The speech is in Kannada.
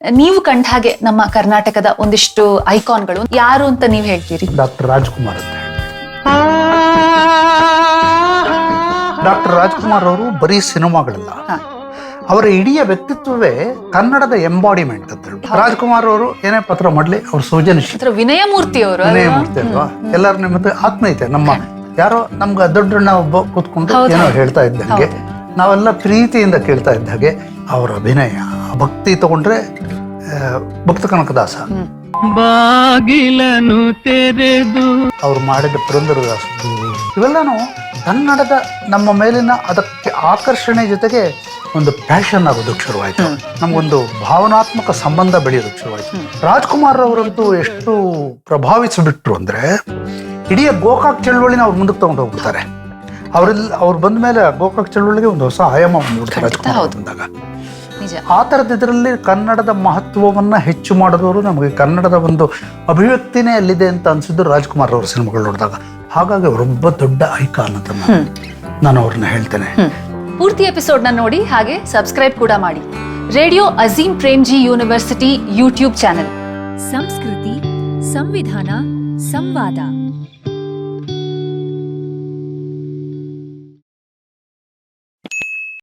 ನೀವು ಕಂಡ ಹಾಗೆ ನಮ್ಮ ಕರ್ನಾಟಕದ ಒಂದಿಷ್ಟು ಐಕಾನ್ಗಳು ಯಾರು ಅಂತ ನೀವ್ ಹೇಳ್ತೀರಿ? ಡಾಕ್ಟರ್ ರಾಜ್ಕುಮಾರ್ ಅಂತ ಹೇಳಿ. ಡಾಕ್ಟರ್ ರಾಜ್ಕುಮಾರ್ ಅವರು ಬರೀ ಸಿನಿಮಾಗಳಲ್ಲ, ಅವರ ಇಡೀ ವ್ಯಕ್ತಿತ್ವವೇ ಕನ್ನಡದ ಎಂಬಾಡಿಮೆಂಟ್ ಅಂತ ಹೇಳಿ. ರಾಜ್ಕುಮಾರ್ ಅವರು ಏನೇ ಪತ್ರ ಮಾಡ್ಲಿ ಅವ್ರ ಸೃಜನಶೀಲ, ವಿನಯಮೂರ್ತಿ ಅವರು ವಿನಯಮೂರ್ತಿ ಅಲ್ವಾ, ಎಲ್ಲರ ನಿಮ್ಮದು ಆತ್ಮೀಯತೆ. ನಮ್ಮ ಯಾರೋ ನಮ್ಗೆ ದೊಡ್ಡಣ್ಣ ಒಬ್ಬ ಕೂತ್ಕೊಂಡು ಏನೋ ಹೇಳ್ತಾ ಇದ್ದಂಗೆ, ನಾವೆಲ್ಲ ಪ್ರೀತಿಯಿಂದ ಕೇಳ್ತಾ ಇದ್ದ ಹಾಗೆ ಅವರ ಅಭಿನಯ. ಭಕ್ತಿ ತಗೊಂಡ್ರೆ ಭಕ್ತ ಕನಕದಾಸ, ಬಾಗಿಲನು ತೆರೆದು ಅವ್ರು ಮಾಡಿದ ಪುರಂದರದಾಸ, ಇವೆಲ್ಲಾನು ಕನ್ನಡದ ನಮ್ಮ ಮೇಲಿನ ಅದಕ್ಕೆ ಆಕರ್ಷಣೆ ಜೊತೆಗೆ ಒಂದು ಪ್ಯಾಷನ್ ಆಗೋದಕ್ಕೆ ಶುರುವಾಯಿತು. ನಮಗೊಂದು ಭಾವನಾತ್ಮಕ ಸಂಬಂಧ ಬೆಳೆಯೋದಕ್ಕೆ ಶುರುವಾಯಿತು. ರಾಜ್ಕುಮಾರ್ ಅವರಂತೂ ಎಷ್ಟು ಪ್ರಭಾವಿಸಿಬಿಟ್ರು ಅಂದ್ರೆ, ಇಡೀ ಗೋಕಾಕ್ ಚಳವಳಿನ ಅವ್ರು ಮುಂದಕ್ಕೆ ತಗೊಂಡು ಹೋಗ್ಬಿಡ್ತಾರೆ. ಅವ್ರು ಬಂದ ಮೇಲೆ ಗೋಕಾಕ್ ಚಳವಳಿಗೆ ಒಂದು ಹೊಸ ಆಯಾಮ ಬಂದ್ಬಿಡ್ತಾರೆ ರಾಜ್ಕುಮಾರ್ ಬಂದಾಗ. ಆ ಥರದ ಇದರಲ್ಲಿ ಕನ್ನಡದ ಮಹತ್ವವನ್ನ ಹೆಚ್ಚು ಮಾಡಿದವರು, ನಮಗೆ ಕನ್ನಡದ ಒಂದು ಅಭಿವ್ಯಕ್ತಿನೇ ಅಲ್ಲಿದೆ ಅಂತ ಅನ್ಸಿದ್ದು ರಾಜ್ಕುಮಾರ್ ಅವ್ರ ಸಿನಿಮಾಗಳು ನೋಡಿದಾಗ. ಹಾಗಾಗಿ ಅವರೊಬ್ಬ ದೊಡ್ಡ ಐಕಾನ್ ಅಂತ ನಾನು ಅವ್ರನ್ನ ಹೇಳ್ತೇನೆ. ಪೂರ್ತಿ ಎಪಿಸೋಡ್ನ ನೋಡಿ, ಹಾಗೆ ಸಬ್ಸ್ಕ್ರೈಬ್ ಕೂಡ ಮಾಡಿ. Radio Azim Premji University YouTube channel. ಸಂಸ್ಕೃತಿ, ಸಂವಿಧಾನ, ಸಂವಾದ.